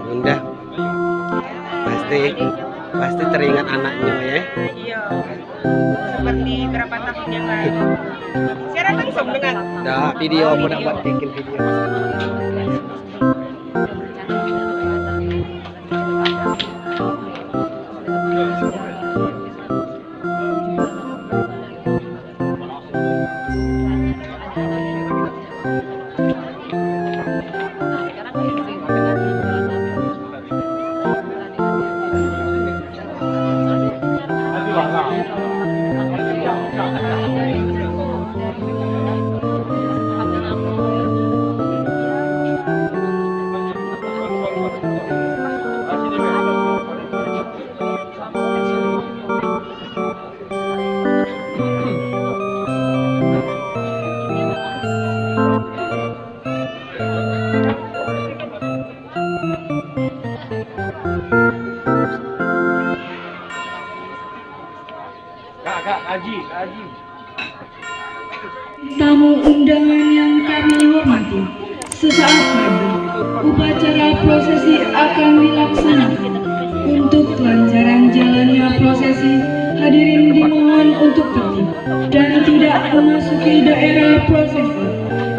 Bunda, pasti teringat anaknya ya. Iya, seperti berapa tahun yang lalu. Sekarang langsung dengan. Dah video mau dapat bikin video. Tamu undangan yang kami hormati, sesaat lagi upacara prosesi akan dilaksanakan. Untuk kelancaran jalannya prosesi, hadirin dimohon untuk tertib dan tidak memasuki daerah prosesi.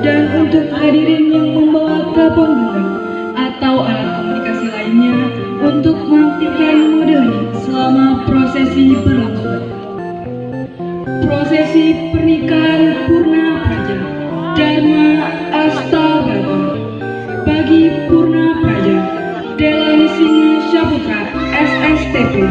Dan untuk hadirin yang membawa telepon genggam atau alat komunikasi lainnya untuk mengaktifkan modenya selama prosesi berlangsung. Prosesi pernikahan Purna Praja Dharma Astabrata bagi Purna Praja Delan Singa Saputra SSTP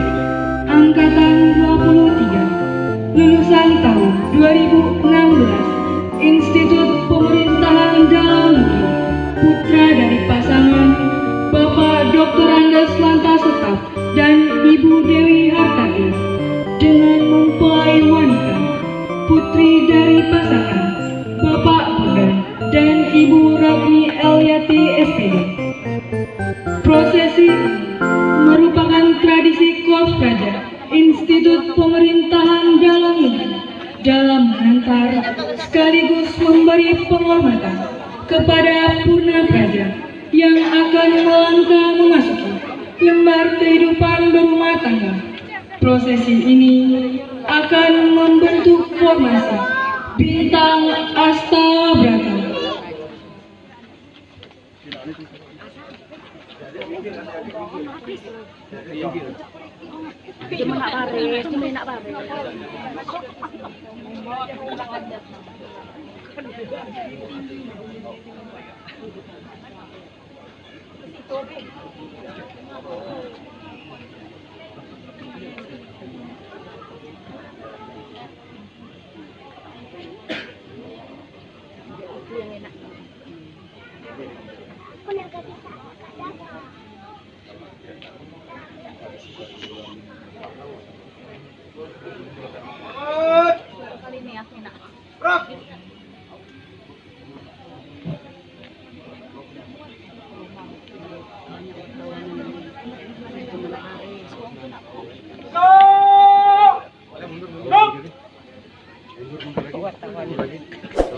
Angkatan 23 lulusan tahun 2016 Institut Pemerintahan Dalam Negeri, putra dari pasangan Bapak Dr. Andes Lantas Tetap dan Ibu Dewi Hartati, dengan mempelai wanita putri dari pasangan Bapak Budan dan Ibu Ratni Elyati SPD. Prosesi merupakan tradisi Kos Praja Institut Pemerintahan Dalam Negeri dalam mengantar sekaligus memberi penghormatan kepada Purna Praja yang akan melangkah memasuki lembar kehidupan berumah tangga. Prosesi ini akan membentuk formasi bintang Astabrata.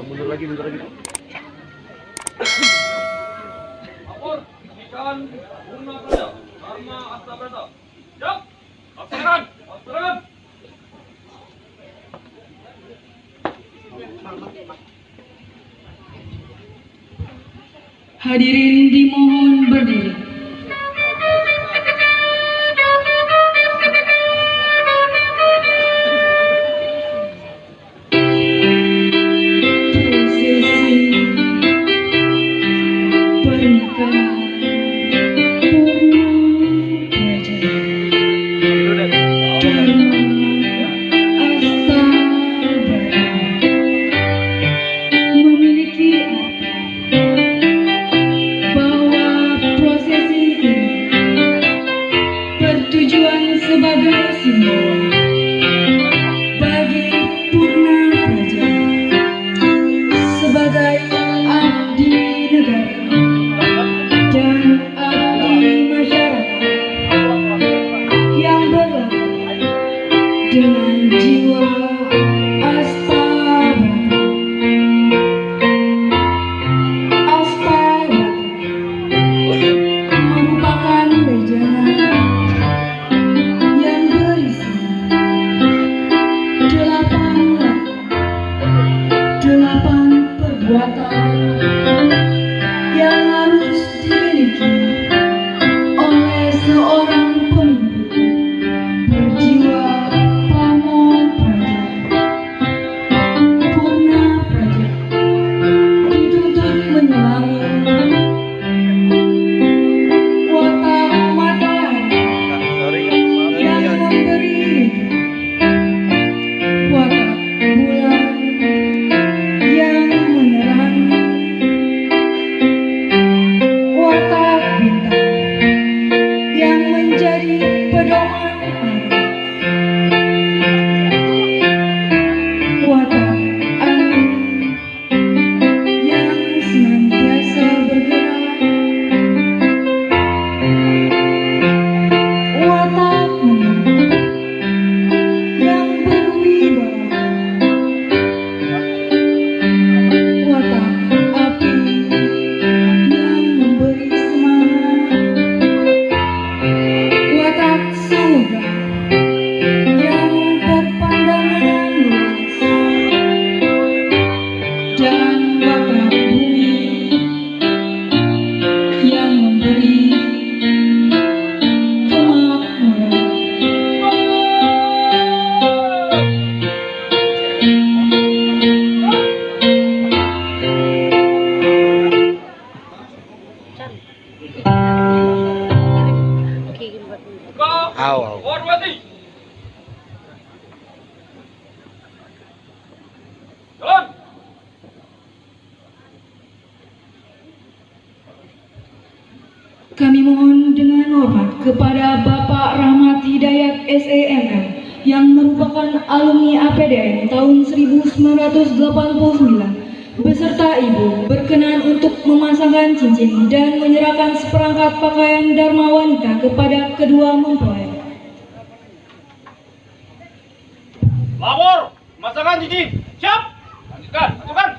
Mundur lagi. Lapor, pernikahan Purna Praja Dharma Astabrata. Siap, laksanakan. Hadirin dimohon berdiri. Proses Aw. Hormati. Jalan. Kami mohon dengan hormat kepada Bapak Rahmat Hidayat SEMM yang merupakan alumni APDN tahun 1989 beserta Ibu berkenan untuk memasangkan cincin dan menyerahkan seperangkat pakaian Dharma wanita kepada kedua mempelai. Lapor. Masangkan cincin. Siap. Lanjutkan. Lanjutkan.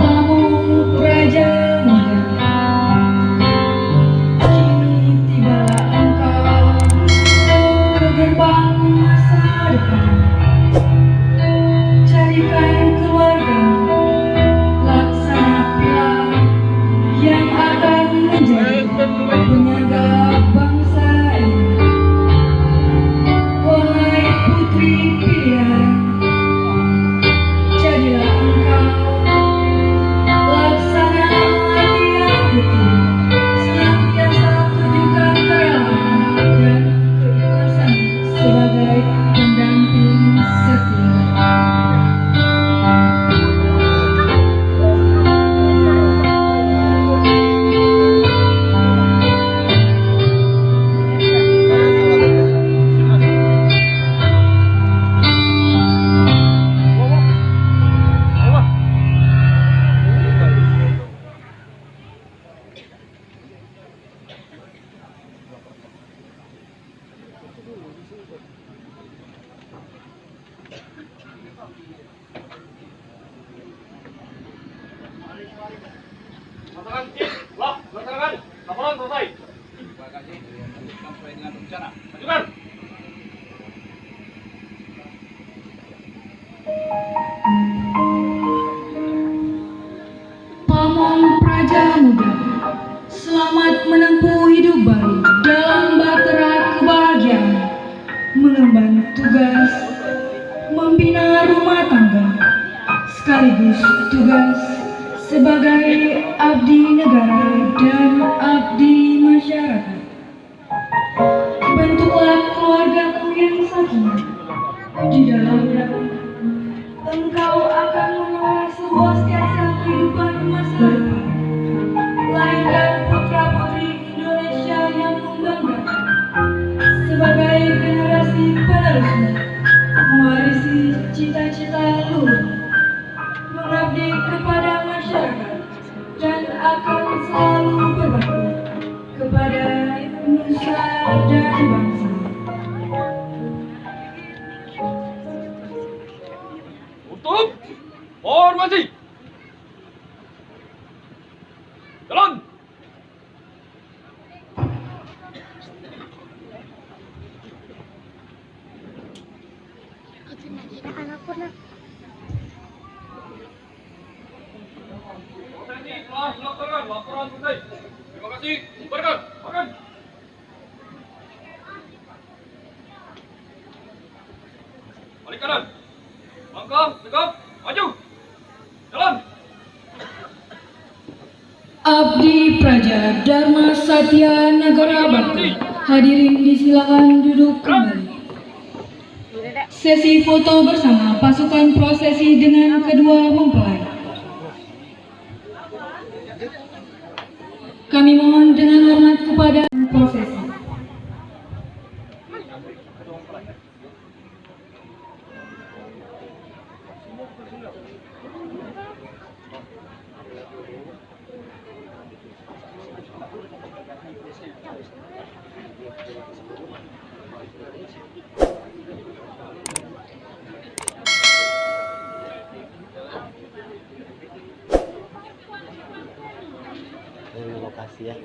Pamong Praja Muda, kini tibalah engkau ke gerbang masa depan. Carikan keluarga, laksanakanlah yang akan menjadi penjaga bangsa ini. Wahai putri pilihan, jadilah engkau laksana latihan rutin, senantiasa tunjukkan kerelawanan dan keikhlasan sebagai pendamping setia. Masangkan cincin. Lah. Laksanakan. Laporan selesai. Terima kasih. Lanjutkan sesuai dengan rencana. Lanjutkan. Pamong Praja Muda, selamat menempuh hidup baru dalam bahtera kebahagiaan, mengemban tugas membina rumah tangga, sekaligus tugas sebagai abdi negara dan abdi masyarakat. Bentuklah keluargamu yang sakinah, di dalamnya engkau akan mengelola sebuah sketsa kehidupan masa depan. Lahirkan putra-putri Indonesia yang membanggakan sebagai generasi penerusmu, mewarisi cita-cita luhur, mengabdi kepada masyarakat, dan akan selalu berbakti kepada nusa dan bangsa. Untuk formasi. Jalan. Prosesi telah dilaksanakan. Laporan selesai. Terima kasih. Bubarkan. Makan. Balik kanan. Langkah tegap. Maju. Jalan. Abdi Praja Dharma Satya Nagara Bakti. Hadirin disilakan duduk kembali. Sesi foto bersama pasukan prosesi dengan kedua mempelai. Kami mohon dengan hormat kepada prosesi. Ini lokasi ya.